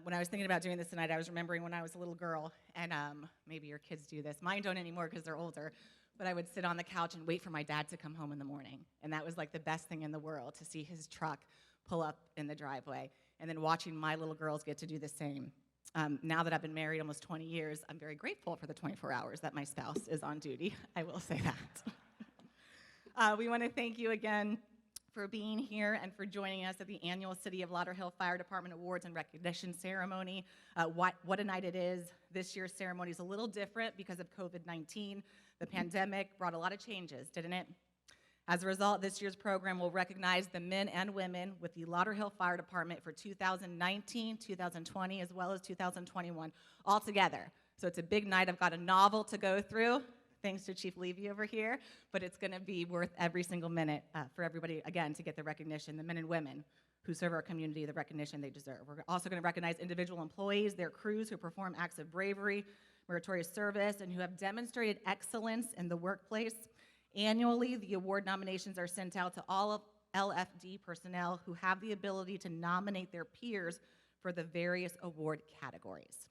When I was thinking about doing this tonight, I was remembering when I was a little girl, and maybe your kids do this. Mine don't anymore because they're older, but I would sit on the couch and wait for my dad to come home in the morning, and that was like the best thing in the world, to see his truck pull up in the driveway, and then watching my little girls get to do the same. Now that I've been married almost 20 years, I'm very grateful for the 24 hours that my spouse is on duty. I will say that. We want to thank you again for being here and for joining us at the annual City of Lauderhill Fire Department Awards and Recognition Ceremony. What a night it is. This year's ceremony is a little different because of COVID-19. The pandemic brought a lot of changes, didn't it? As a result, this year's program will recognize the men and women with the Lauderhill Fire Department for 2019, 2020, as well as 2021 all together. So it's a big night. I've got a novel to go through, thanks to Chief Levy over here, but it's going to be worth every single minute for everybody, again, to get the recognition, the men and women who serve our community, the recognition they deserve. We're also going to recognize individual employees, their crews who perform acts of bravery, meritorious service, and who have demonstrated excellence in the workplace. Annually, the award nominations are sent out to all of LFD personnel who have the ability to nominate their peers for the various award categories.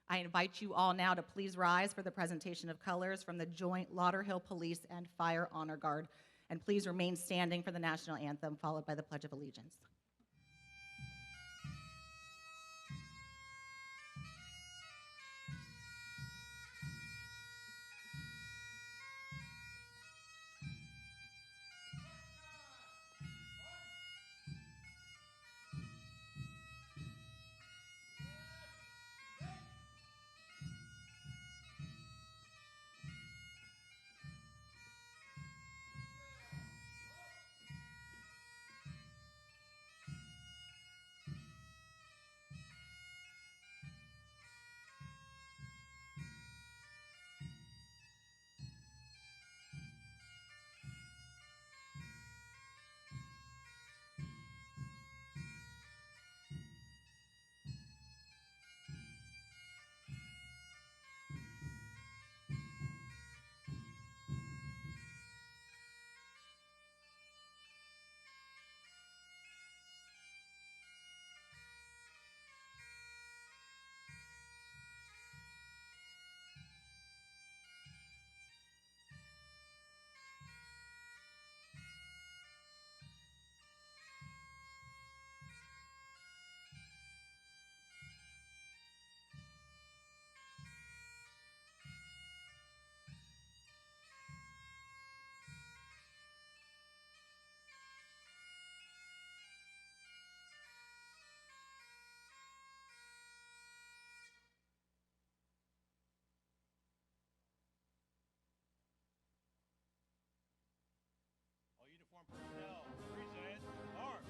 I invite you all now to please rise for the presentation of colors from the Joint Lauderhill Police and Fire Honor Guard, and please remain standing for the national anthem, followed by the Pledge of Allegiance. All uniformed personnel, present arms.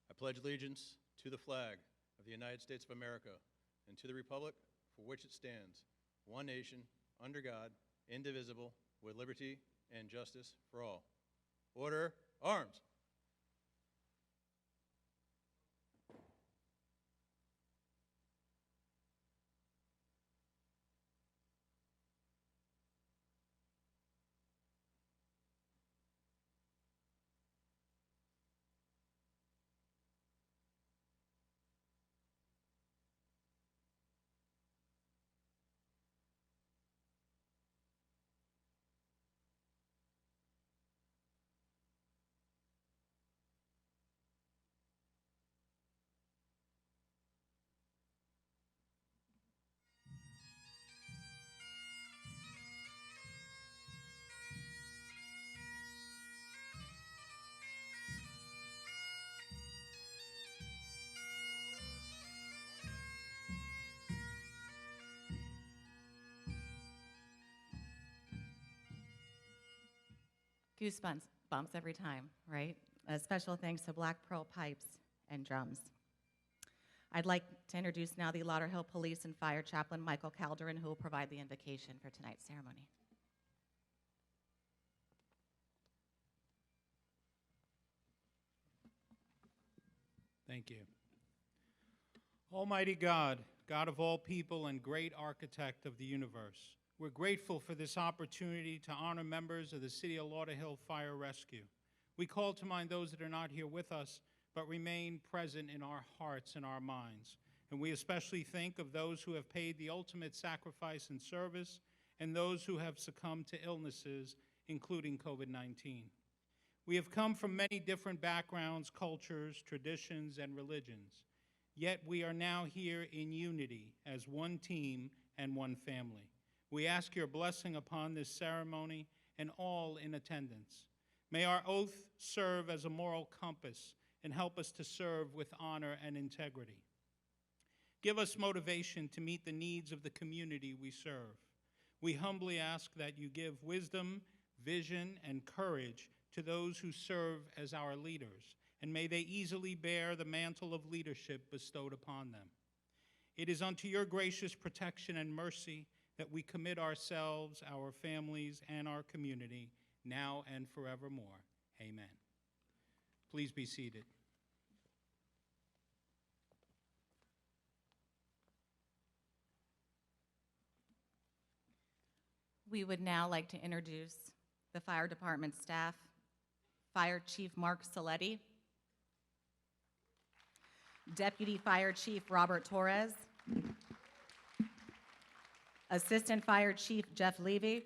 I pledge allegiance to the flag of the United States of America and to the republic for which it stands, one nation, under God, indivisible, with liberty and justice for all. Order, arms. Goosebumps bumps every time, right? A special thanks to Black Pearl Pipes and Drums. I'd like to introduce now the Lauderhill Police and Fire Chaplain, Michael Calderon, who will provide the invocation for tonight's ceremony. Thank you. Almighty God, God of all people and great architect of the universe, we're grateful for this opportunity to honor members of the City of Lauderhill Fire Rescue. We call to mind those that are not here with us, but remain present in our hearts and our minds. And we especially think of those who have paid the ultimate sacrifice in service and those who have succumbed to illnesses, including COVID-19. We have come from many different backgrounds, cultures, traditions, and religions. Yet we are now here in unity as one team and one family. We ask your blessing upon this ceremony and all in attendance. May our oath serve as a moral compass and help us to serve with honor and integrity. Give us motivation to meet the needs of the community we serve. We humbly ask that you give wisdom, vision, and courage to those who serve as our leaders, and may they easily bear the mantle of leadership bestowed upon them. It is unto your gracious protection and mercy that we commit ourselves, our families, and our community, now and forevermore. Amen. Please be seated. We would now like to introduce the fire department staff. Fire Chief Mark Saletti, Deputy Fire Chief Robert Torres, Assistant Fire Chief Jeff Levy,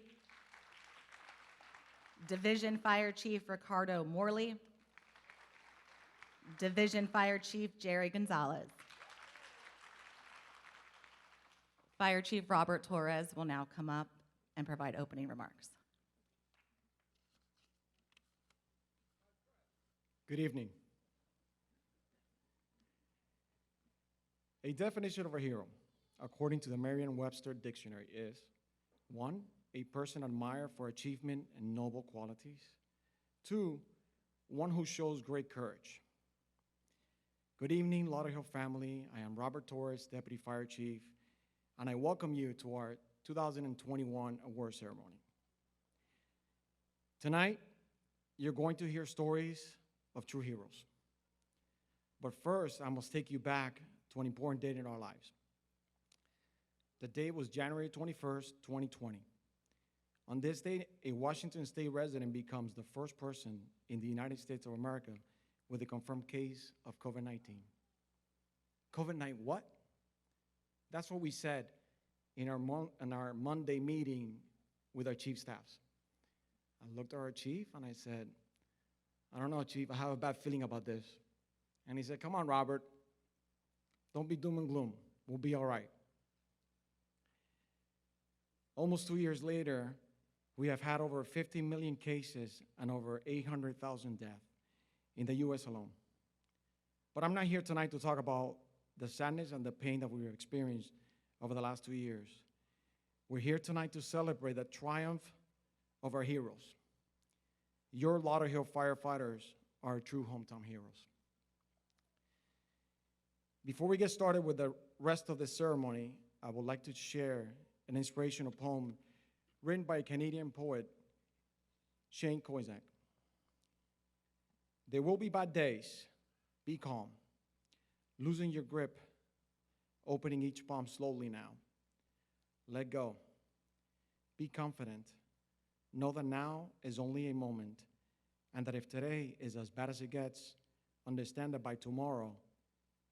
Division Fire Chief Ricardo Morley, Division Fire Chief Jerry Gonzalez. Fire Chief Robert Torres will now come up and provide opening remarks. Good evening. A definition of a hero, according to the Merriam-Webster Dictionary, is 1, a person admired for achievement and noble qualities. 2, one who shows great courage. Good evening, Lauderhill family. I am Robert Torres, Deputy Fire Chief, and I welcome you to our 2021 award ceremony. Tonight, you're going to hear stories of true heroes. But first, I must take you back to an important date in our lives. The date was January 21st, 2020. On this date, a Washington State resident becomes the first person in the United States of America with a confirmed case of COVID-19. COVID-19 what? That's what we said in our Monday meeting with our chief staffs. I looked at our chief and I said, I don't know, Chief, I have a bad feeling about this. And he said, come on, Robert, don't be doom and gloom. We'll be all right. Almost 2 years later, we have had over 50 million cases and over 800,000 deaths in the U.S. alone. But I'm not here tonight to talk about the sadness and the pain that we've experienced over the last 2 years. We're here tonight to celebrate the triumph of our heroes. Your Lauderhill firefighters are true hometown heroes. Before we get started with the rest of the ceremony, I would like to share an inspirational poem written by a Canadian poet, Shane Koizak. There will be bad days. Be calm. Losing your grip, opening each palm slowly now. Let go. Be confident. Know that now is only a moment, and that if today is as bad as it gets, understand that by tomorrow,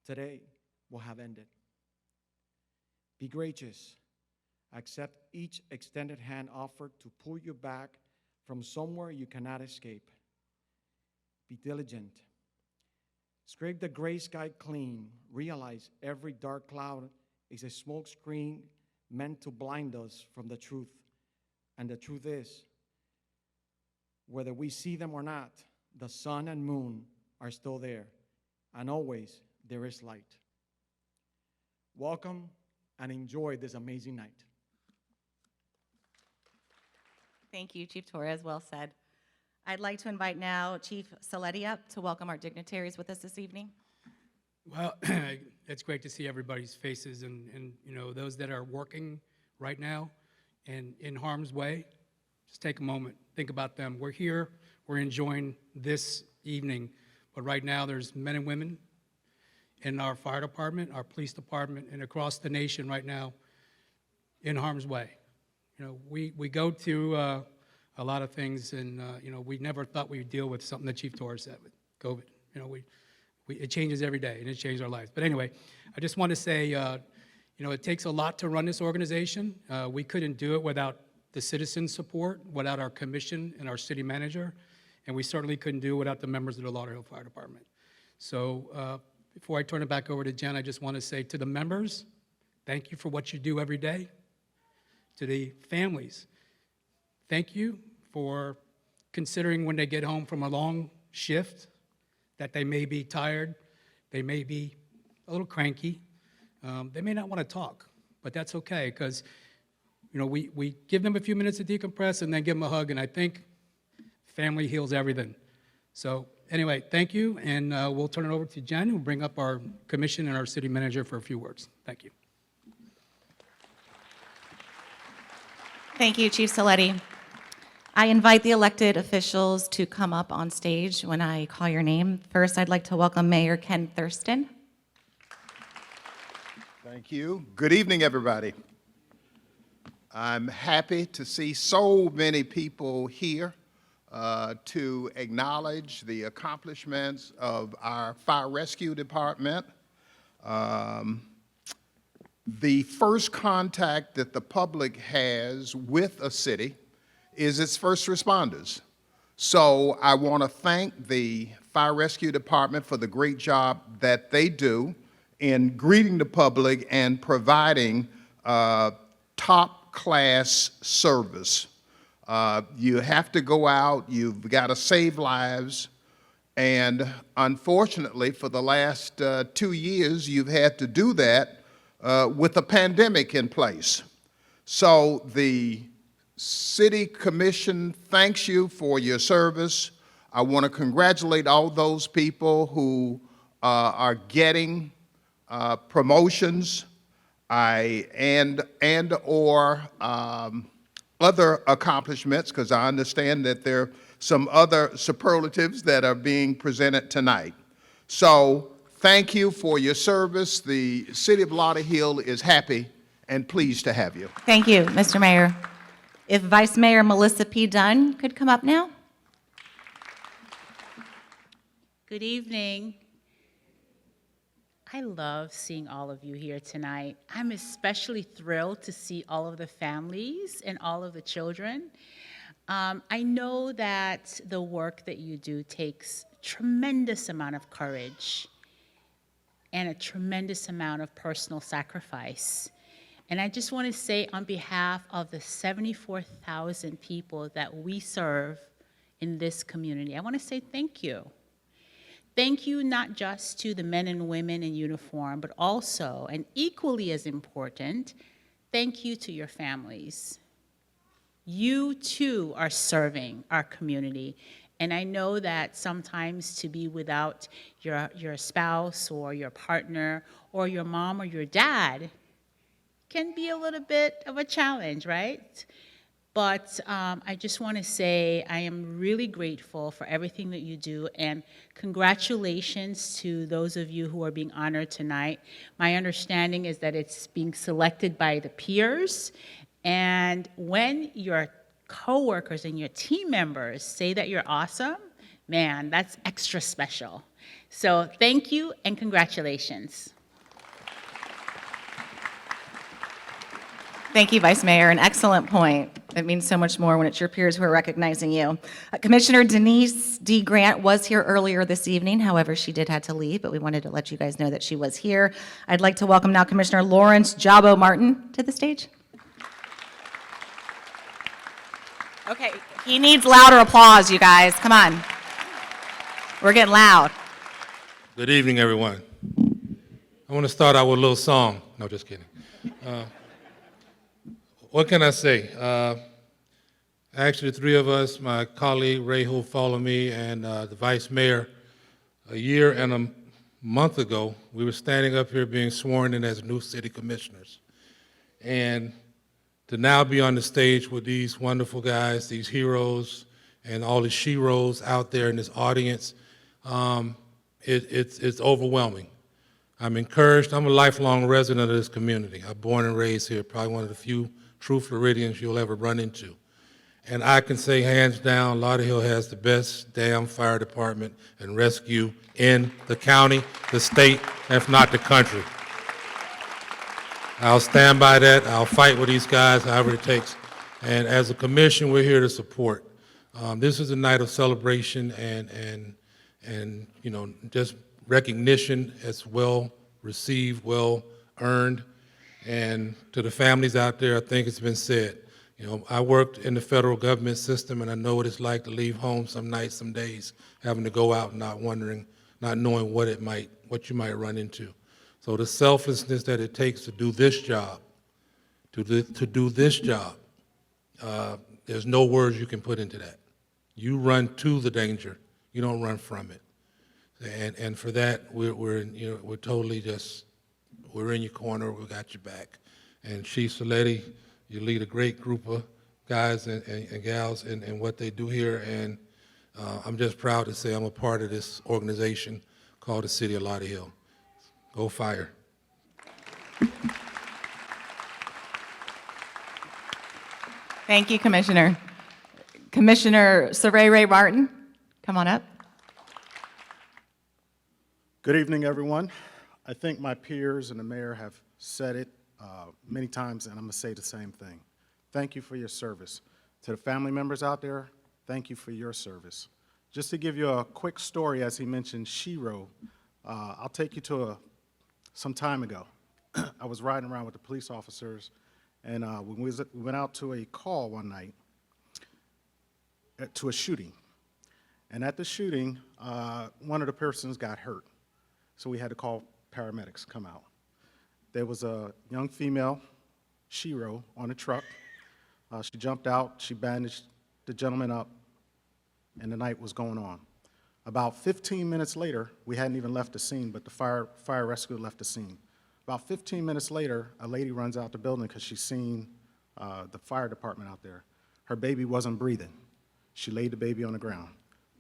today will have ended. Be gracious. Accept each extended hand offered to pull you back from somewhere you cannot escape. Be diligent. Scrape the gray sky clean. Realize every dark cloud is a smoke screen meant to blind us from the truth. And the truth is, whether we see them or not, the sun and moon are still there, and always there is light. Welcome and enjoy this amazing night. Thank you, Chief Torres. Well said. I'd like to invite now Chief Saletti up to welcome our dignitaries with us this evening. Well, it's great to see everybody's faces and you know, those that are working right now and in harm's way. Just take a moment, think about them. We're here, we're enjoying this evening, but right now there's men and women in our fire department, our police department, and across the nation right now in harm's way. You know, we go through a lot of things, and you know, we never thought we'd deal with something that Chief Torres said with COVID. You know, it changes every day, and it changed our lives. But anyway, I just want to say, you know, it takes a lot to run this organization. We couldn't do it without the citizen support, without our commission and our city manager, and we certainly couldn't do it without the members of the Lauderhill Fire Department. So before I turn it back over to Jen, I just want to say to the members, thank you for what you do every day. To the families, thank you for considering when they get home from a long shift that they may be tired, they may be a little cranky, they may not want to talk, but that's okay, because you know, we give them a few minutes to decompress and then give them a hug, and I think family heals everything. So anyway, thank you, and we'll turn it over to Jen, who will bring up our commission and our city manager for a few words. Thank you. Thank you, Chief Saletti. I invite the elected officials to come up on stage when I call your name. First, I'd like to welcome Mayor Ken Thurston. Thank you. Good evening, everybody. I'm happy to see so many people here to acknowledge the accomplishments of our fire rescue department. The first contact that the public has with a city is its first responders. So I want to thank the Fire Rescue Department for the great job that they do in greeting the public and providing top-class service. You have to go out, you've got to save lives, and unfortunately, for the last 2 years, you've had to do that with a pandemic in place. So the City Commission thanks you for your service. I want to congratulate all those people who are getting promotions and/or other accomplishments, because I understand that there are some other superlatives that are being presented tonight. So thank you for your service. The City of Lauderhill is happy and pleased to have you. Thank you, Mr. Mayor. If Vice Mayor Melissa P. Dunn could come up now. Good evening. I love seeing all of you here tonight. I'm especially thrilled to see all of the families and all of the children. I know that the work that you do takes tremendous amount of courage and a tremendous amount of personal sacrifice. And I just want to say on behalf of the 74,000 people that we serve in this community, I want to say thank you. Thank you not just to the men and women in uniform, but also, and equally as important, thank you to your families. You too are serving our community. And I know that sometimes to be without your spouse or your partner or your mom or your dad can be a little bit of a challenge, right? But I just want to say I am really grateful for everything that you do, and congratulations to those of you who are being honored tonight. My understanding is that it's being selected by the peers, and when your coworkers and your team members say that you're awesome, man, that's extra special. So thank you and congratulations. Thank you, Vice Mayor. An excellent point. It means so much more when it's your peers who are recognizing you. Commissioner Denise D. Grant was here earlier this evening. However, she did have to leave, but we wanted to let you guys know that she was here. I'd like to welcome now Commissioner Lawrence Jabo Martin to the stage. Okay, he needs louder applause, you guys. Come on. We're getting loud. Good evening, everyone. I want to start out with a little song. No, just kidding. What can I say? Actually, the three of us, my colleague Ray, who followed me, and the vice mayor, a year and a month ago, we were standing up here being sworn in as new city commissioners. And to now be on the stage with these wonderful guys, these heroes, and all the sheroes out there in this audience, it's overwhelming. I'm encouraged. I'm a lifelong resident of this community. I'm born and raised here, probably one of the few true Floridians you'll ever run into. And I can say hands down, Lauderhill has the best damn fire department and rescue in the county, the state, if not the country. I'll stand by that. I'll fight with these guys, however it takes. And as a commission, we're here to support. This is a night of celebration and you know, just recognition. It's well received, well earned. And to the families out there, I think it's been said. You know, I worked in the federal government system, and I know what it's like to leave home some nights, some days, having to go out and not knowing what you might run into. So the selflessness that it takes to do this job, there's no words you can put into that. You run to the danger, you don't run from it. And for that, we're totally just, we're in your corner, we got your back. And Chief Saletti, you lead a great group of guys and gals in what they do here, and I'm just proud to say I'm a part of this organization called the City of Lauderhill. Go Fire. Thank you, Commissioner. Commissioner Saray Martin, come on up. Good evening, everyone. I think my peers and the mayor have said it many times, and I'm going to say the same thing. Thank you for your service. To the family members out there, thank you for your service. Just to give you a quick story, as he mentioned, Shiro, I'll take you to some time ago. I was riding around with the police officers, and we went out to a call one night to a shooting. And at the shooting, one of the persons got hurt, so we had to call paramedics come out. There was a young female, Shiro, on a truck. She jumped out, she bandaged the gentleman up, and the night was going on. About 15 minutes later, we hadn't even left the scene, but the fire rescue left the scene. About 15 minutes later, a lady runs out the building because she's seen the fire department out there. Her baby wasn't breathing. She laid the baby on the ground.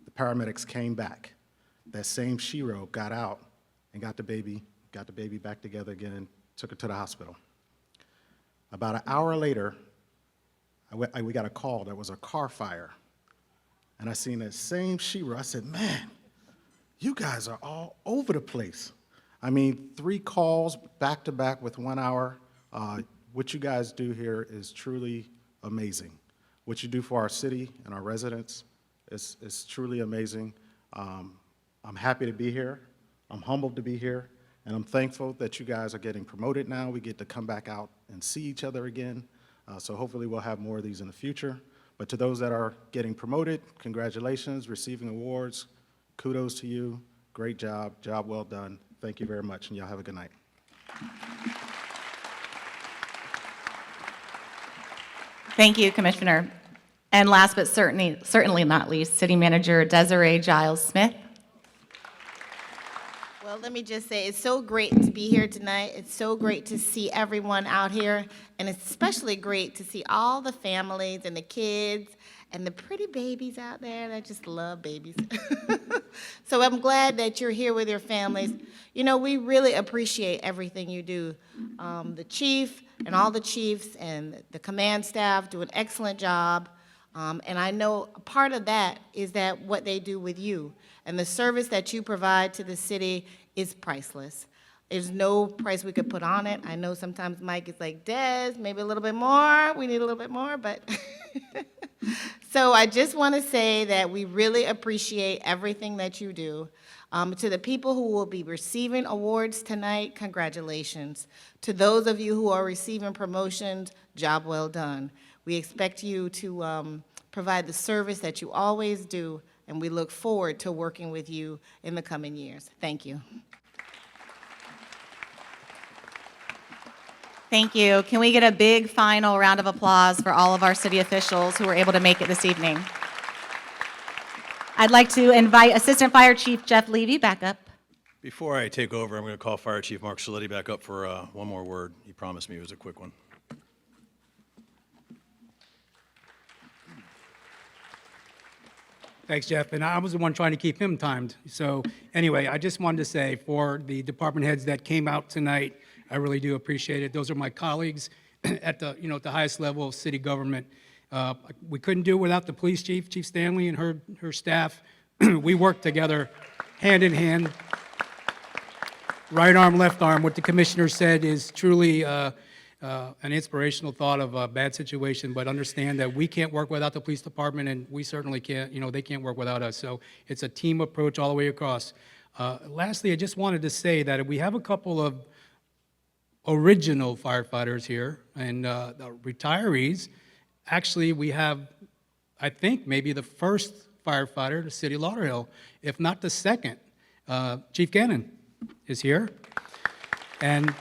The paramedics came back. That same Shiro got out and got the baby back together again and took her to the hospital. About an hour later, we got a call. There was a car fire. And I seen that same Shiro. I said, man, you guys are all over the place. I mean, 3 calls back to back with 1 hour. What you guys do here is truly amazing. What you do for our city and our residents is truly amazing. I'm happy to be here. I'm humbled to be here. And I'm thankful that you guys are getting promoted now. We get to come back out and see each other again. So hopefully we'll have more of these in the future. But to those that are getting promoted, congratulations, receiving awards. Kudos to you. Great job. Job well done. Thank you very much, and y'all have a good night. Thank you, Commissioner. And last but certainly not least, City Manager Desiree Giles-Smith. Well, let me just say, it's so great to be here tonight. It's so great to see everyone out here, and it's especially great to see all the families and the kids and the pretty babies out there. I just love babies. So I'm glad that you're here with your families. You know, we really appreciate everything you do. The chief and all the chiefs and the command staff do an excellent job. And I know part of that is that what they do with you. And the service that you provide to the city is priceless. There's no price we could put on it. I know sometimes Mike is like, Des, maybe a little bit more. We need a little bit more, but. So I just want to say that we really appreciate everything that you do. To the people who will be receiving awards tonight, congratulations. To those of you who are receiving promotions, job well done. We expect you to provide the service that you always do, and we look forward to working with you in the coming years. Thank you. Thank you. Can we get a big final round of applause for all of our city officials who were able to make it this evening? I'd like to invite Assistant Fire Chief Jeff Levy back up. Before I take over, I'm going to call Fire Chief Mark Saletti back up for one more word. He promised me it was a quick one. Thanks, Jeff. And I was the one trying to keep him timed. So anyway, I just wanted to say for the department heads that came out tonight, I really do appreciate it. Those are my colleagues at the, at the highest level of city government. We couldn't do it without the police chief, Chief Stanley, and her staff. We worked together hand in hand, right arm, left arm. What the commissioner said is truly an inspirational thought of a bad situation, but understand that we can't work without the police department, and we certainly can't, they can't work without us. So it's a team approach all the way across. Lastly, I just wanted to say that we have a couple of original firefighters here, and the retirees. Actually, we have, I think, maybe the first firefighter in the city of Lauderhill, if not the second. Chief Gannon is here, and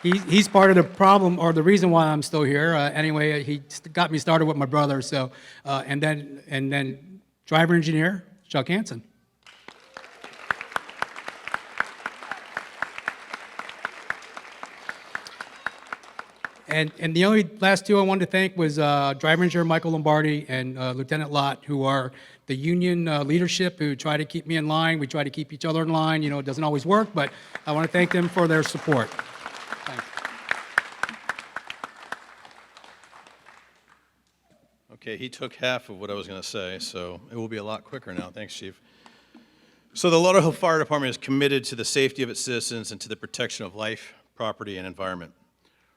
he's part of the problem, or the reason why I'm still here. Anyway, he got me started with my brother. So, and then driver engineer Chuck Hansen. And the only last two I wanted to thank was driver engineer Michael Lombardi and Lieutenant Lott, who are the union leadership who try to keep me in line. We try to keep each other in line. It doesn't always work, but I want to thank them for their support. Thanks. Okay, he took half of what I was going to say, so it will be a lot quicker now. Thanks, Chief. So the Lauderhill Fire Department is committed to the safety of its citizens and to the protection of life, property, and environment.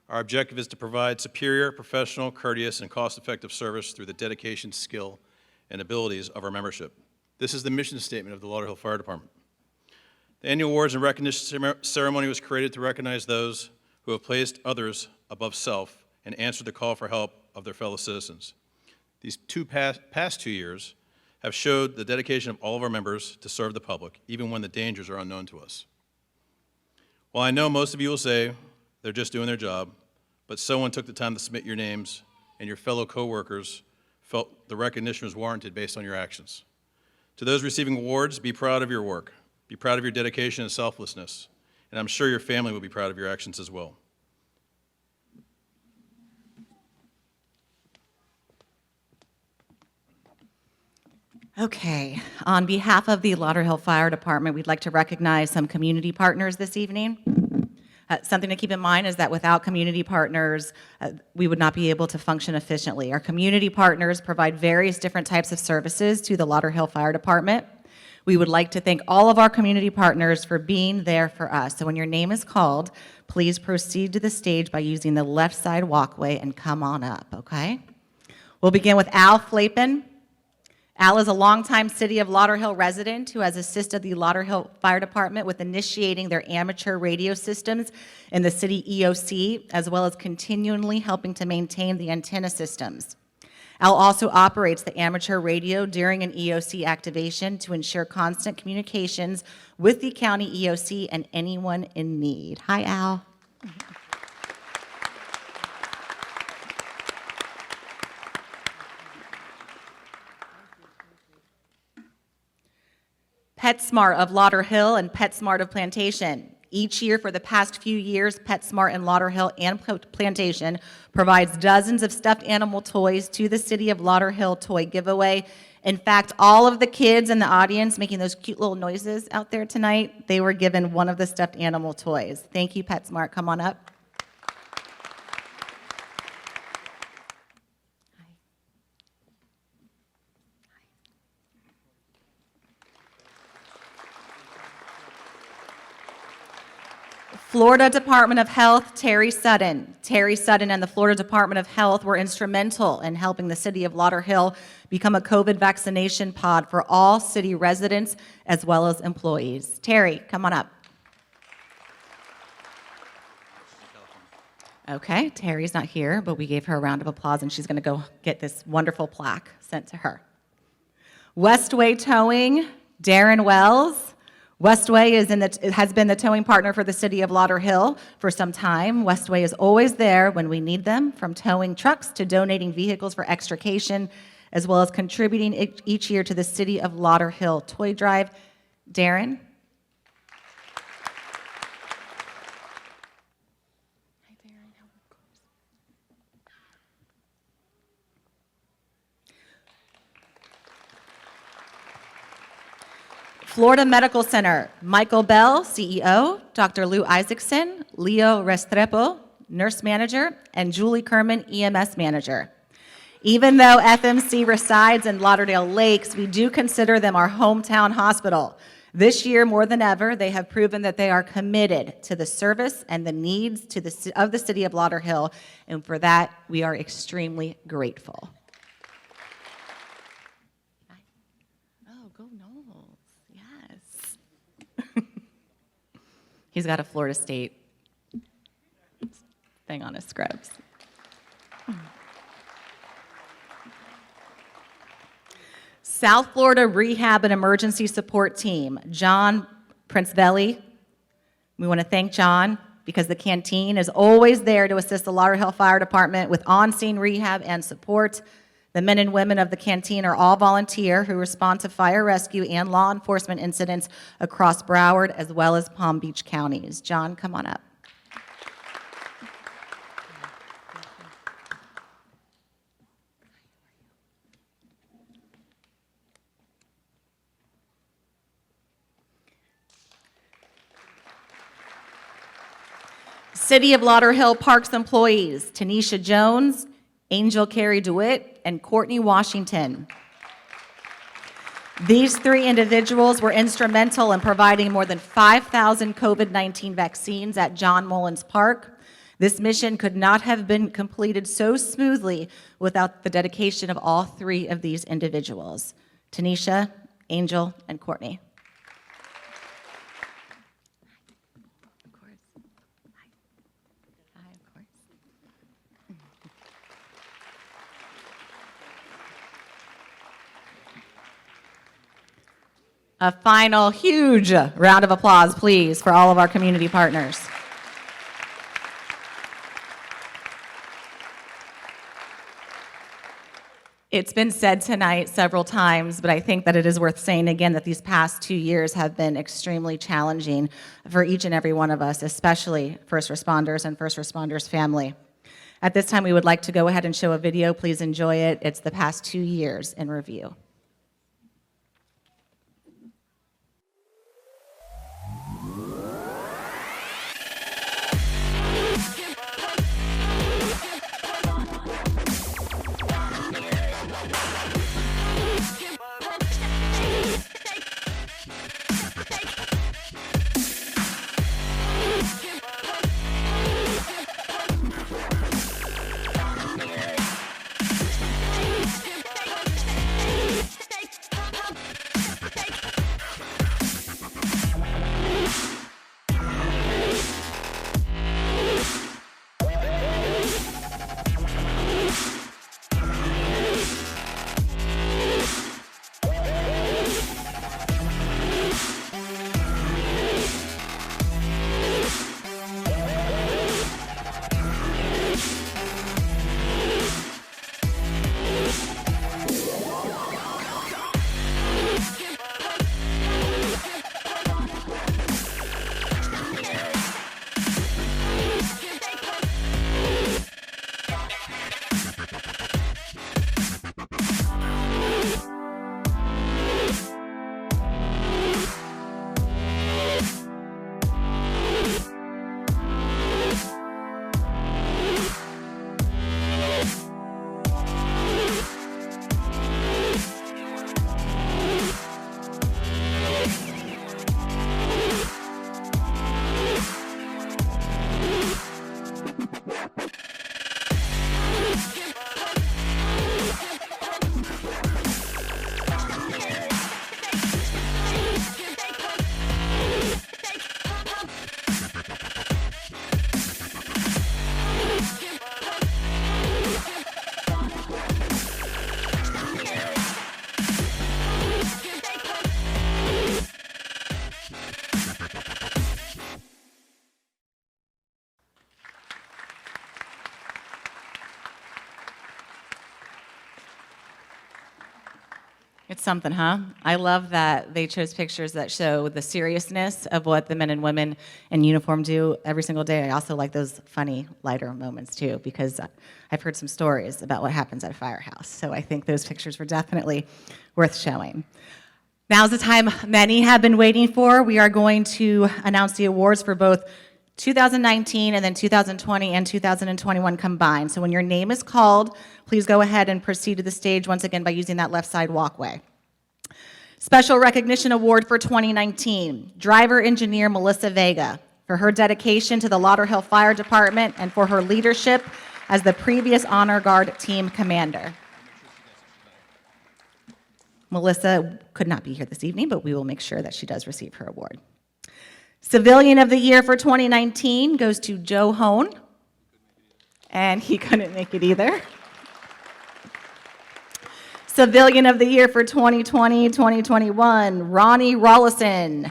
Our objective is to provide superior, professional, courteous, and cost-effective service through the dedication, skill, and abilities of our membership. This is the mission statement of the Lauderhill Fire Department. The annual awards and recognition ceremony was created to recognize those who have placed others above self and answered the call for help of their fellow citizens. These past 2 years have showed the dedication of all of our members to serve the public, even when the dangers are unknown to us. While I know most of you will say they're just doing their job, but someone took the time to submit your names, and your fellow coworkers felt the recognition was warranted based on your actions. To those receiving awards, be proud of your work. Be proud of your dedication and selflessness, and I'm sure your family will be proud of your actions as well. Okay, on behalf of the Lauderhill Fire Department, we'd like to recognize some community partners this evening. Something to keep in mind is that without community partners, we would not be able to function efficiently. Our community partners provide various different types of services to the Lauderhill Fire Department. We would like to thank all of our community partners for being there for us. So when your name is called, please proceed to the stage by using the left side walkway and come on up, okay? We'll begin with Al Flappin. Al is a longtime City of Lauderhill resident who has assisted the Lauderhill Fire Department with initiating their amateur radio systems in the city EOC, as well as continually helping to maintain the antenna systems. Al also operates the amateur radio during an EOC activation to ensure constant communications with the county EOC and anyone in need. Hi, Al. PetSmart of Lauderhill and PetSmart of Plantation. Each year for the past few years, PetSmart in Lauderhill and Plantation provides dozens of stuffed animal toys to the City of Lauderhill toy giveaway. In fact, all of the kids in the audience making those cute little noises out there tonight, they were given one of the stuffed animal toys. Thank you, PetSmart. Come on up. Florida Department of Health, Terry Sutton. Terry Sutton and the Florida Department of Health were instrumental in helping the City of Lauderhill become a COVID vaccination pod for all city residents as well as employees. Terry, come on up. Okay, Terry's not here, but we gave her a round of applause, and she's going to go get this wonderful plaque sent to her. Westway Towing, Darren Wells. Westway has been the towing partner for the city of Lauderhill for some time. Westway is always there when we need them, from towing trucks to donating vehicles for extrication, as well as contributing each year to the city of Lauderhill toy drive. Darren? Florida Medical Center, Michael Bell, CEO, Dr. Lou Isaacson, Leo Restrepo, nurse manager, and Julie Kerman, EMS manager. Even though FMC resides in Lauderdale Lakes, we do consider them our hometown hospital. This year, more than ever, they have proven that they are committed to the service and the needs of the city of Lauderhill, and for that, we are extremely grateful. Oh, go Knowles, yes. He's got a Florida State thing on his scrubs. South Florida Rehab and Emergency Support Team, John Princevelli. We want to thank John because the canteen is always there to assist the Lauderhill Fire Department with on-scene rehab and support. The men and women of the canteen are all volunteer who respond to fire rescue and law enforcement incidents across Broward as well as Palm Beach counties. John, come on up. City of Lauderhill Parks employees, Tanisha Jones, Angel Carey DeWitt, and Courtney Washington. These three individuals were instrumental in providing more than 5,000 COVID-19 vaccines at John Mullins Park. This mission could not have been completed so smoothly without the dedication of all three of these individuals, Tanisha, Angel, and Courtney. A final huge round of applause, please, for all of our community partners. It's been said tonight several times, but I think that it is worth saying again that these past 2 years have been extremely challenging for each and every one of us, especially first responders and first responders' family. At this time, we would like to go ahead and show a video. Please enjoy it. It's the past 2 years in review. It's something, huh? I love that they chose pictures that show the seriousness of what the men and women in uniform do every single day. I also like those funny, lighter moments too, because I've heard some stories about what happens at a firehouse. So I think those pictures were definitely worth showing. Now's the time many have been waiting for. We are going to announce the awards for both 2019 and then 2020 and 2021 combined. So when your name is called, please go ahead and proceed to the stage once again by using that left side walkway. Special Recognition Award for 2019, Driver Engineer Melissa Vega, for her dedication to the Lauderhill Fire Department and for her leadership as the previous Honor Guard Team Commander. Melissa could not be here this evening, but we will make sure that she does receive her award. Civilian of the Year for 2019 goes to Joe Hone, and he couldn't make it either. Civilian of the Year for 2020-2021, Ronnie Rollison.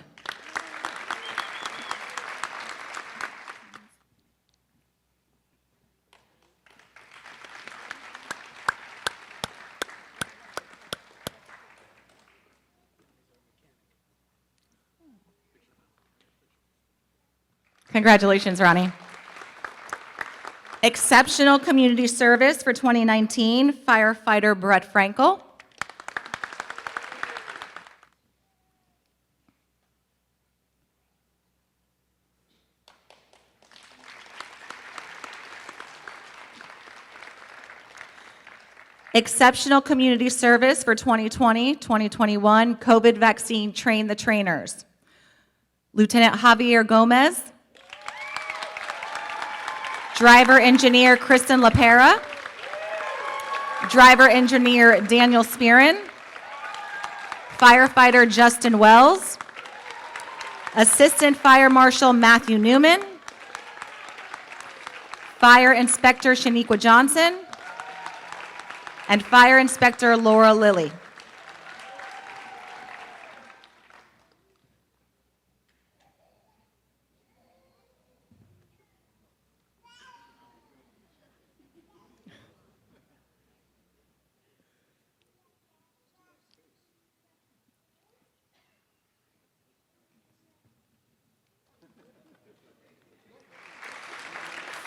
Congratulations, Ronnie. Exceptional Community Service for 2019, Firefighter Brett Frankel. Exceptional Community Service for 2020-2021, COVID Vaccine Train the Trainers. Lieutenant Javier Gomez. Driver Engineer Kristen LaPera. Driver Engineer Daniel Spearin. Firefighter Justin Wells. Assistant Fire Marshal Matthew Newman. Fire Inspector Shaniqua Johnson. And Fire Inspector Laura Lilly.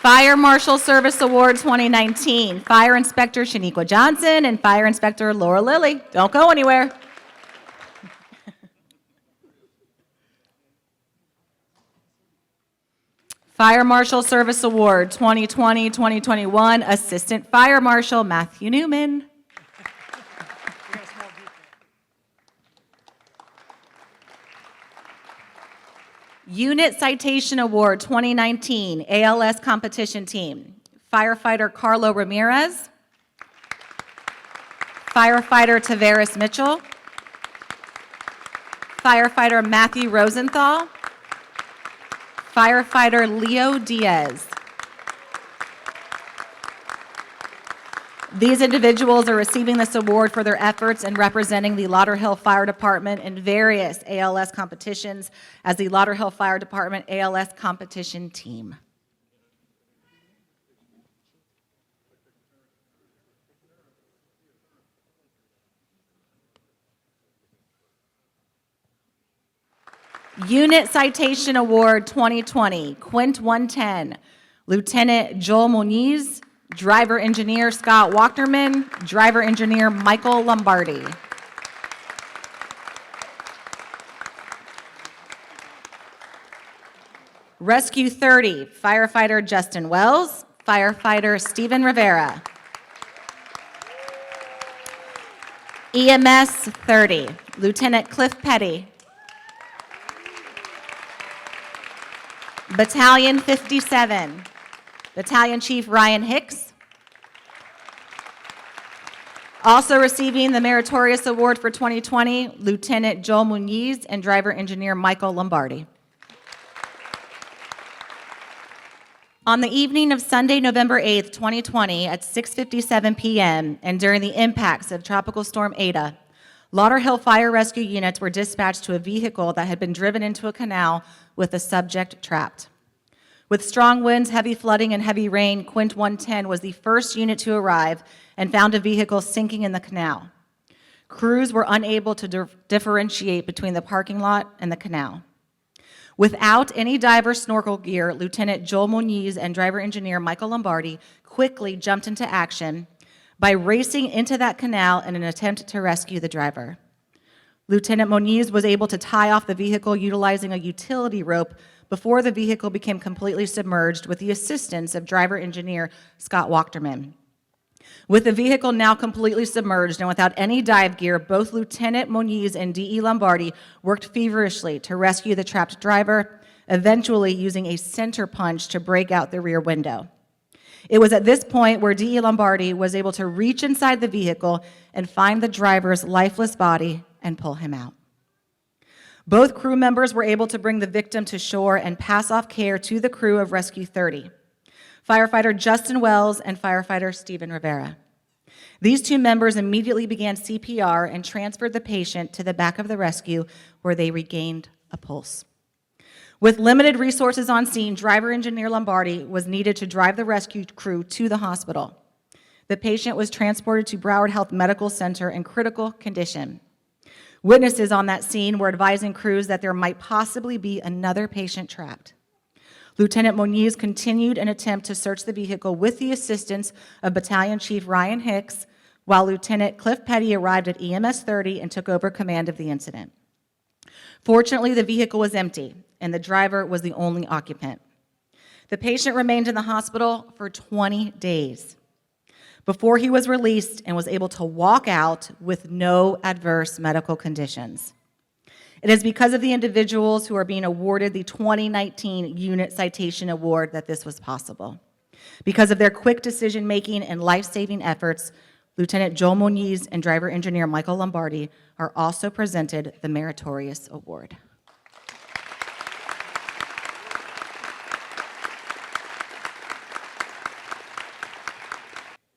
Fire Marshal Service Award 2019, Fire Inspector Shaniqua Johnson and Fire Inspector Laura Lilly. Don't go anywhere. Fire Marshal Service Award 2020-2021, Assistant Fire Marshal Matthew Newman. Unit Citation Award 2019, ALS Competition Team, Firefighter Carlo Ramirez, Firefighter Tavares Mitchell, Firefighter Matthew Rosenthal, Firefighter Leo Diaz. These individuals are receiving this award for their efforts in representing the Lauderhill Fire Department in various ALS competitions as the Lauderhill Fire Department ALS Competition Team. Unit Citation Award 2020, Quint 110, Lieutenant Joel Moniz, Driver Engineer Scott Wachterman, Driver Engineer Michael Lombardi. Rescue 30, Firefighter Justin Wells, Firefighter Stephen Rivera. EMS 30, Lieutenant Cliff Petty. Battalion 57, Battalion Chief Ryan Hicks. Also receiving the Meritorious Award for 2020, Lieutenant Joel Muniz and Driver Engineer Michael Lombardi. On the evening of Sunday, November 8th, 2020 at 6:57 p.m. and during the impacts of Tropical Storm Eta, Lauderhill Fire Rescue units were dispatched to a vehicle that had been driven into a canal with the subject trapped. With strong winds, heavy flooding, and heavy rain, Quint 110 was the first unit to arrive and found a vehicle sinking in the canal. Crews were unable to differentiate between the parking lot and the canal. Without any diver snorkel gear, Lieutenant Joel Moniz and driver engineer Michael Lombardi quickly jumped into action by racing into that canal in an attempt to rescue the driver. Lieutenant Moniz was able to tie off the vehicle utilizing a utility rope before the vehicle became completely submerged with the assistance of driver engineer Scott Wachterman. With the vehicle now completely submerged and without any dive gear, both Lieutenant Moniz and D.E. Lombardi worked feverishly to rescue the trapped driver, eventually using a center punch to break out the rear window. It was at this point where D.E. Lombardi was able to reach inside the vehicle and find the driver's lifeless body and pull him out. Both crew members were able to bring the victim to shore and pass off care to the crew of Rescue 30, firefighter Justin Wells and firefighter Stephen Rivera. These two members immediately began CPR and transferred the patient to the back of the rescue where they regained a pulse. With limited resources on scene, driver engineer Lombardi was needed to drive the rescue crew to the hospital. The patient was transported to Broward Health Medical Center in critical condition. Witnesses on that scene were advising crews that there might possibly be another patient trapped. Lieutenant Moniz continued an attempt to search the vehicle with the assistance of Battalion Chief Ryan Hicks, while Lieutenant Cliff Petty arrived at EMS 30 and took over command of the incident. Fortunately, the vehicle was empty, and the driver was the only occupant. The patient remained in the hospital for 20 days before he was released and was able to walk out with no adverse medical conditions. It is because of the individuals who are being awarded the 2019 Unit Citation Award that this was possible. Because of their quick decision-making and life-saving efforts, Lieutenant Joel Moniz and driver engineer Michael Lombardi are also presented the Meritorious Award.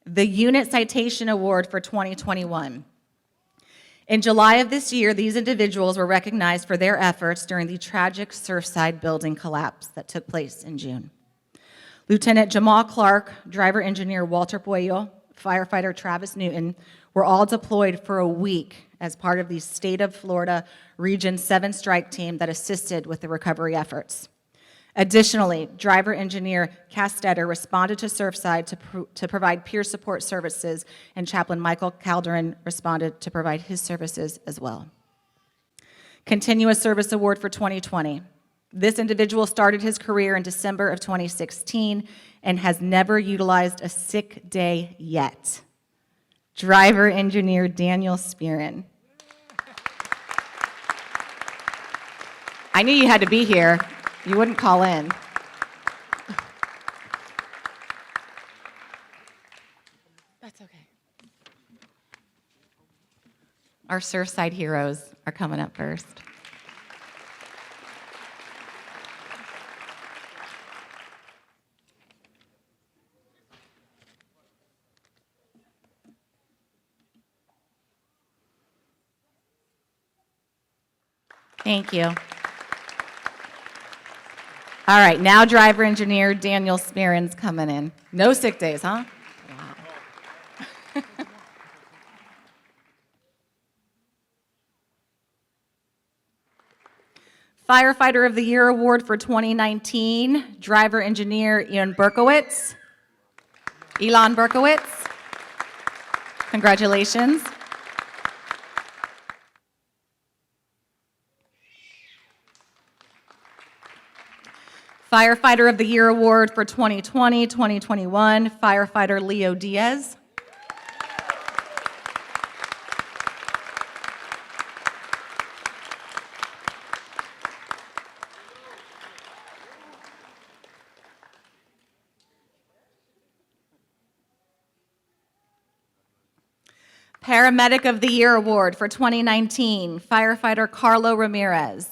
The Unit Citation Award for 2021. In July of this year, these individuals were recognized for their efforts during the tragic Surfside building collapse that took place in June. Lieutenant Jamal Clark, driver engineer Walter Puello, firefighter Travis Newton were all deployed for a week as part of the State of Florida Region 7 strike team that assisted with the recovery efforts. Additionally, driver engineer Castetter responded to Surfside to provide peer support services, and Chaplain Michael Calderon responded to provide his services as well. Continuous Service Award for 2020. This individual started his career in December of 2016 and has never utilized a sick day yet. Driver engineer Daniel Spearin. I knew you had to be here. You wouldn't call in. That's okay. Our Surfside heroes are coming up first. Thank you. All right, now driver engineer Daniel Spearin's coming in. No sick days, huh? Wow. Firefighter of the Year Award for 2019, driver engineer Elon Berkowitz. Congratulations. Firefighter of the Year Award for 2020-2021, firefighter Leo Diaz. Paramedic of the Year Award for 2019, firefighter Carlo Ramirez.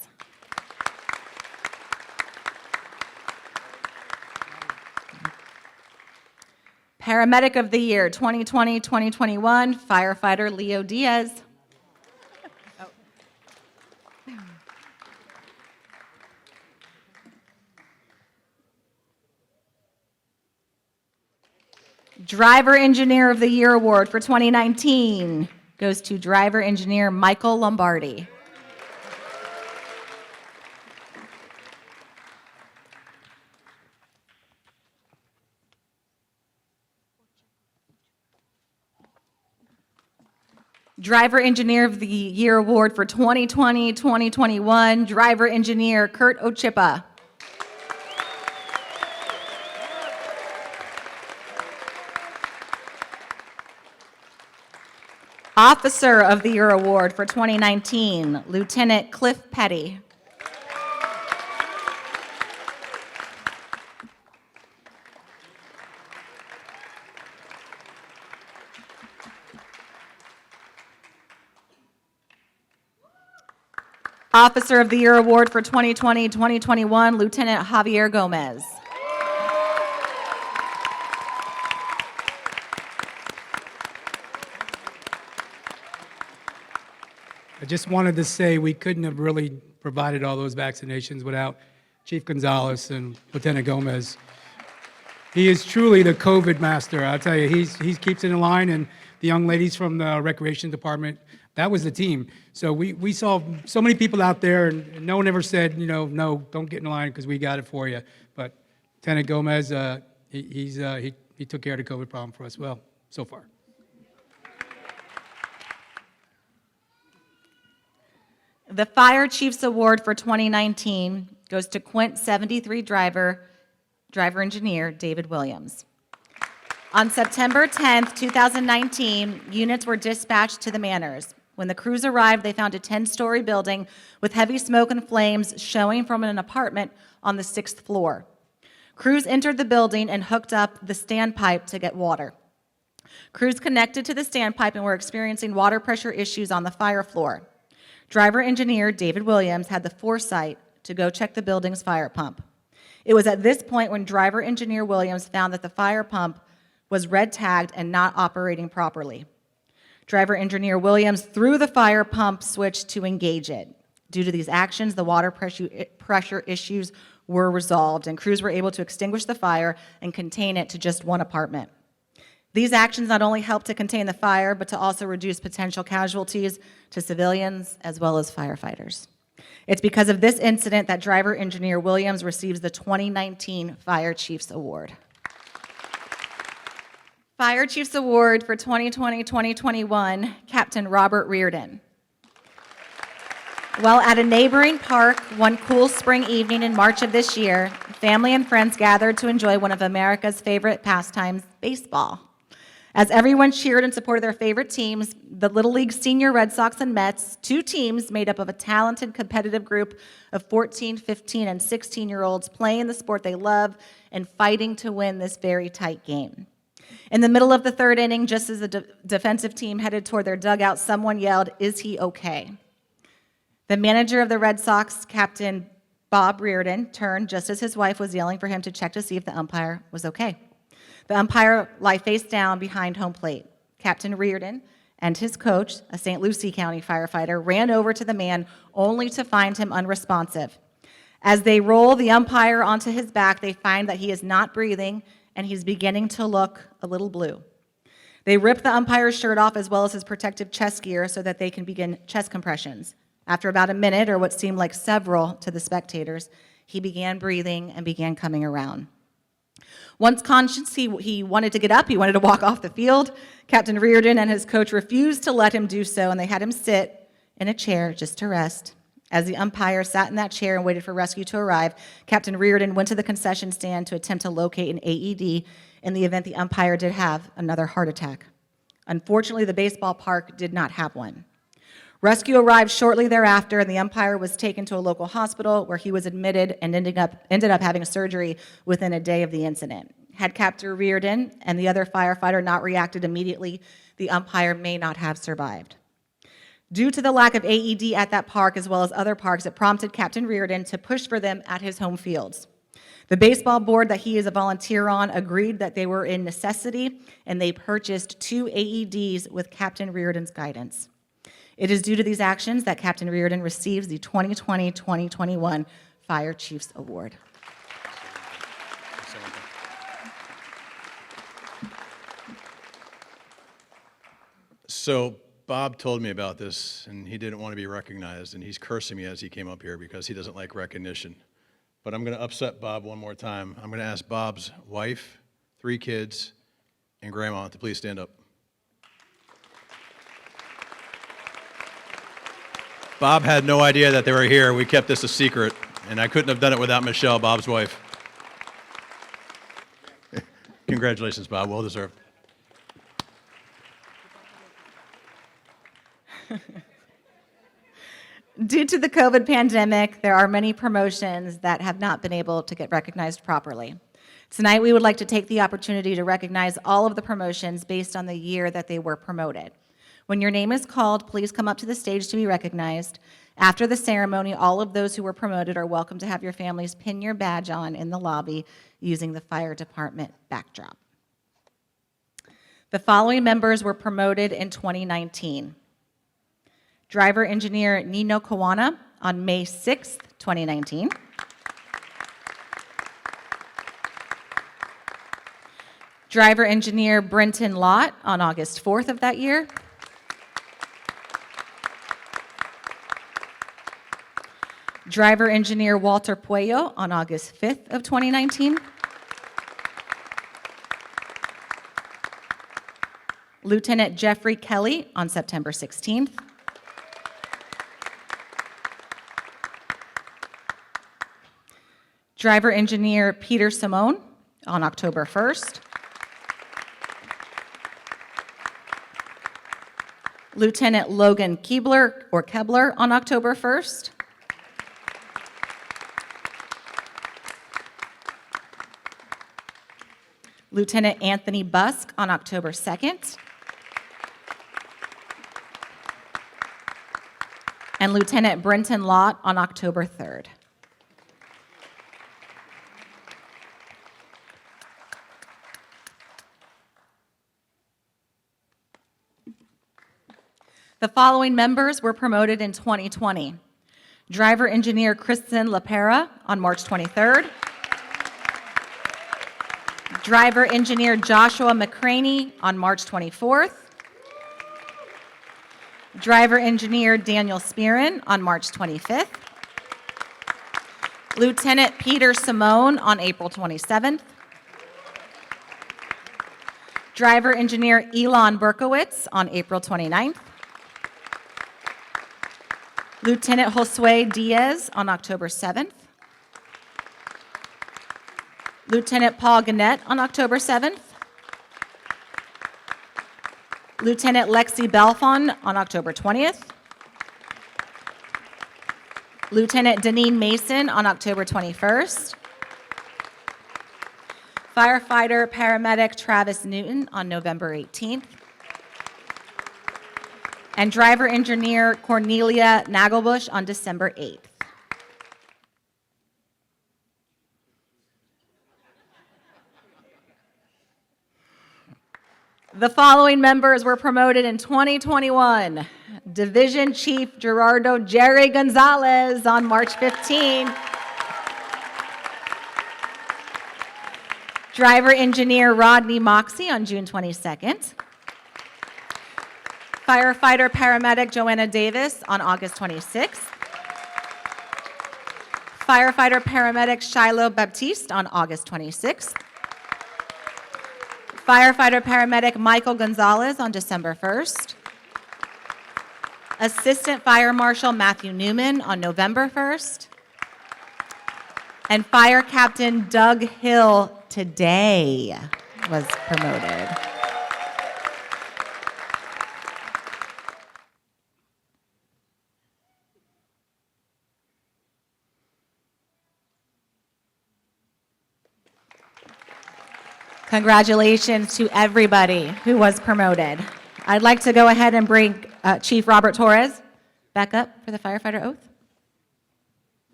Paramedic of the Year 2020-2021, firefighter Leo Diaz. Driver Engineer of the Year Award for 2019, goes to driver engineer Michael Lombardi. Driver Engineer of the Year Award for 2020-2021, Driver Engineer Kurt Ochipa. Officer of the Year Award for 2019, Lieutenant Cliff Petty. Officer of the Year Award for 2020-2021, Lieutenant Javier Gomez. I just wanted to say we couldn't have really provided all those vaccinations without Chief Gonzalez and Lieutenant Gomez. He is truly the COVID master. I'll tell you, he keeps it in line, and the young ladies from the Recreation Department, that was the team. So we saw so many people out there, and no one ever said, no, don't get in line because we got it for you. But Lieutenant Gomez, he took care of the COVID problem for us well, so far. The Fire Chiefs Award for 2019 goes to Quint 73 driver engineer David Williams. On September 10th, 2019, units were dispatched to the Manors. When the crews arrived, they found a 10-story building with heavy smoke and flames showing from an apartment on the 6th floor. Crews entered the building and hooked up the standpipe to get water. Crews connected to the standpipe and were experiencing water pressure issues on the fire floor. Driver engineer David Williams had the foresight to go check the building's fire pump. It was at this point when driver engineer Williams found that the fire pump was red tagged and not operating properly. Driver engineer Williams threw the fire pump switch to engage it. Due to these actions, the water pressure issues were resolved, and crews were able to extinguish the fire and contain it to just one apartment. These actions not only helped to contain the fire, but to also reduce potential casualties to civilians as well as firefighters. It's because of this incident that driver engineer Williams receives the 2019 Fire Chiefs Award. Fire Chiefs Award for 2020-2021, Captain Robert Reardon. While at a neighboring park one cool spring evening in March of this year, family and friends gathered to enjoy one of America's favorite pastimes, baseball. As everyone cheered and supported their favorite teams, the Little League Senior Red Sox and Mets, two teams made up of a talented competitive group of 14, 15, and 16-year-olds playing the sport they love and fighting to win this very tight game. In the middle of the third inning, just as the defensive team headed toward their dugout, someone yelled, "Is he okay?" The manager of the Red Sox, Captain Bob Reardon, turned just as his wife was yelling for him to check to see if the umpire was okay. The umpire lay face down behind home plate. Captain Reardon and his coach, a St. Lucie County firefighter, ran over to the man only to find him unresponsive. As they roll the umpire onto his back, they find that he is not breathing and he's beginning to look a little blue. They rip the umpire's shirt off as well as his protective chest gear so that they can begin chest compressions. After about a minute, or what seemed like several to the spectators, he began breathing and began coming around. Once conscious, he wanted to get up, he wanted to walk off the field. Captain Reardon and his coach refused to let him do so, and they had him sit in a chair just to rest. As the umpire sat in that chair and waited for rescue to arrive, Captain Reardon went to the concession stand to attempt to locate an AED in the event the umpire did have another heart attack. Unfortunately, the baseball park did not have one. Rescue arrived shortly thereafter, and the umpire was taken to a local hospital where he was admitted and ended up having surgery within a day of the incident. Had Captain Reardon and the other firefighter not reacted immediately, the umpire may not have survived. Due to the lack of AED at that park as well as other parks, it prompted Captain Reardon to push for them at his home fields. The baseball board that he is a volunteer on agreed that they were in necessity, and they purchased 2 AEDs with Captain Reardon's guidance. It is due to these actions that Captain Reardon receives the 2020-2021 Fire Chiefs Award. So Bob told me about this, and he didn't want to be recognized, and he's cursing me as he came up here because he doesn't like recognition. But I'm going to upset Bob one more time. I'm going to ask Bob's wife, 3 kids, and grandma to please stand up. Bob had no idea that they were here. We kept this a secret, and I couldn't have done it without Michelle, Bob's wife. Congratulations, Bob. Well deserved. Due to the COVID pandemic, there are many promotions that have not been able to get recognized properly. Tonight, we would like to take the opportunity to recognize all of the promotions based on the year that they were promoted. When your name is called, please come up to the stage to be recognized. After the ceremony, all of those who were promoted are welcome to have your families pin your badge on in the lobby using the fire department backdrop. The following members were promoted in 2019. Driver Engineer Nino Kawana on May 6th, 2019. Driver Engineer Brenton Lott on August 4th of that year. Driver Engineer Walter Puello on August 5th of 2019. Lieutenant Jeffrey Kelly on September 16th. Driver Engineer Peter Simone on October 1st. Lieutenant Logan Kebler on October 1st. Lieutenant Anthony Busk on October 2nd. And Lieutenant Brenton Lott on October 3rd. The following members were promoted in 2020. Driver Engineer Kristen LaPera on March 23rd. Driver Engineer Joshua McCraney on March 24th. Driver Engineer Daniel Spearin on March 25th. Lieutenant Peter Simone on April 27th. Driver Engineer Elon Berkowitz on April 29th. Lieutenant Josue Diaz on October 7th. Lieutenant Paul Gannett on October 7th. Lieutenant Lexi Belfon on October 20th. Lieutenant Deneen Mason on October 21st. Firefighter Paramedic Travis Newton on November 18th. And Driver Engineer Cornelia Nagelbush on December 8th. The following members were promoted in 2021. Division Chief Gerardo Jerry Gonzalez on March 15. Driver Engineer Rodney Moxie on June 22nd. Firefighter Paramedic Joanna Davis on August 26th. Firefighter Paramedic Shiloh Baptiste on August 26th. Firefighter Paramedic Michael Gonzalez on December 1st. Assistant Fire Marshal Matthew Newman on November 1st. And Fire Captain Doug Hill today was promoted. Congratulations to everybody who was promoted. I'd like to go ahead and bring Chief Robert Torres back up for the firefighter oath.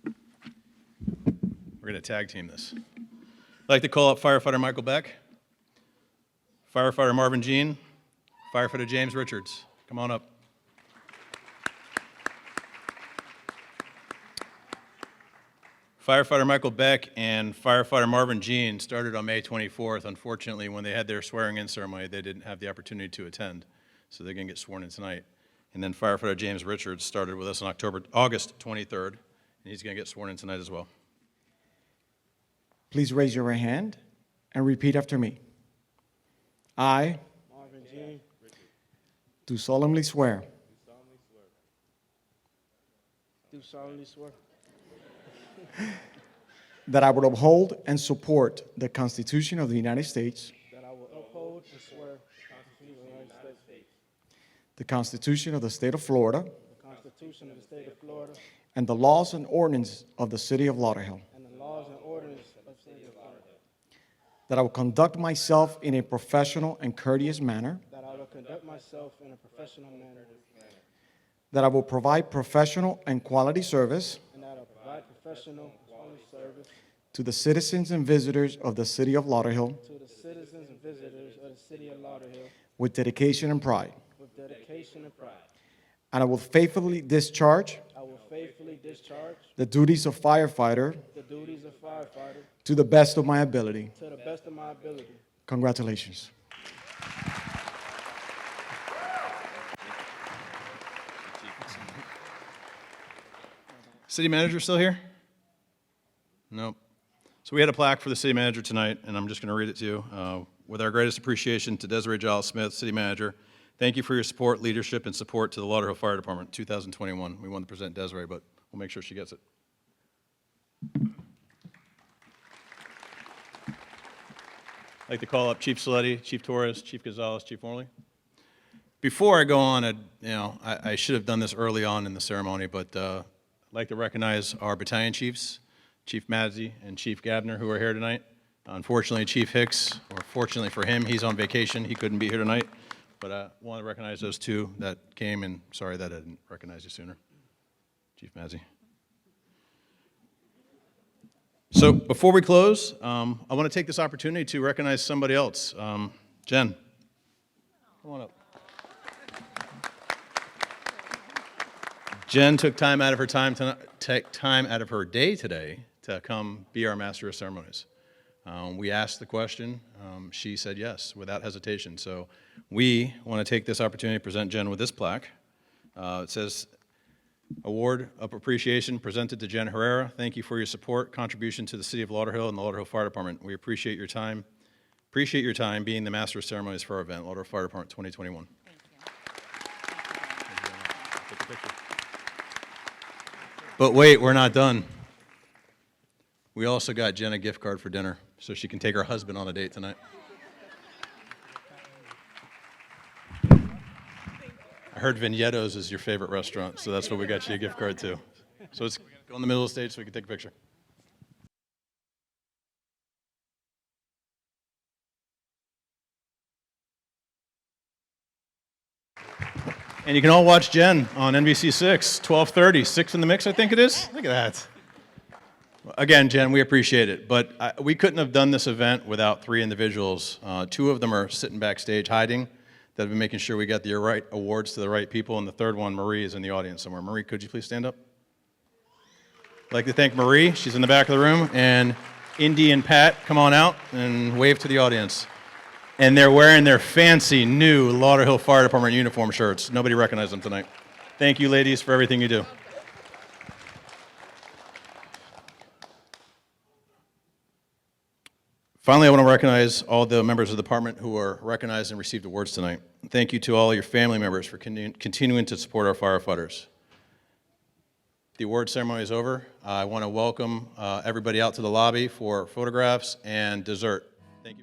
We're going to tag team this. I'd like to call up Firefighter Michael Beck, Firefighter Marvin Jean, Firefighter James Richards. Come on up. Firefighter Michael Beck and Firefighter Marvin Jean started on May 24th. Unfortunately, when they had their swearing-in ceremony, they didn't have the opportunity to attend. so they're going to get sworn in tonight. And then Firefighter James Richards started with us on August 23rd, and he's going to get sworn in tonight as well. Please raise your right hand and repeat after me. I do solemnly swear that I will uphold and support the Constitution of the United States, the Constitution of the State of Florida, and the laws and ordinances of the City of Lauderhill, that I will conduct myself in a professional and courteous manner, that I will provide professional and quality service to the citizens and visitors of the City of Lauderhill with dedication and pride. And I will faithfully discharge the duties of firefighter to the best of my ability. Congratulations. City manager still here? Nope. So we had a plaque for the city manager tonight, and I'm just going to read it to you. With our greatest appreciation to Desiree Giles Smith, city manager, thank you for your support, leadership, and support to the Lauderhill Fire Department 2021. We wanted to present Desiree, but we'll make sure she gets it. I'd like to call up Chief Saletti, Chief Torres, Chief Gonzalez, Chief Morley. Before I go on, I should have done this early on in the ceremony, but I'd like to recognize our battalion chiefs, Chief Madzi and Chief Gabner, who are here tonight. Unfortunately, Chief Hicks, or fortunately for him, he's on vacation. He couldn't be here tonight. But I want to recognize those two that came, and sorry that I didn't recognize you sooner. Chief Madzi. So before we close, I want to take this opportunity to recognize somebody else. Jen, come on up. Jen took time out of her day today to come be our Master of Ceremonies. We asked the question. She said yes without hesitation. So we want to take this opportunity to present Jen with this plaque. It says, Award of Appreciation presented to Jen Herrera. Thank you for your support, contribution to the City of Lauderhill and the Lauderhill Fire Department. We appreciate your time. Appreciate your time being the Master of Ceremonies for our event, Lauderhill Fire Department 2021. Take a picture. But wait, we're not done. We also got Jen a gift card for dinner, so she can take her husband on a date tonight. I heard Vignetto's is your favorite restaurant, so that's what we got you a gift card to. So let's go in the middle of the stage so we can take a picture. And you can all watch Jen on NBC6, 12:30, 6 in the Mix, I think it is. Look at that. Again, Jen, we appreciate it, but we couldn't have done this event without three individuals. Two of them are sitting backstage hiding, that have been making sure we got the right awards to the right people, and the third one, Marie, is in the audience somewhere. Marie, could you please stand up? I'd like to thank Marie. She's in the back of the room, and Indy and Pat, come on out and wave to the audience. And they're wearing their fancy new Lauderhill Fire Department uniform shirts. Nobody recognized them tonight. Thank you, ladies, for everything you do. Finally, I want to recognize all the members of the department who are recognized and received awards tonight. Thank you to all your family members for continuing to support our firefighters. The award ceremony is over. I want to welcome everybody out to the lobby for photographs and dessert. Thank you.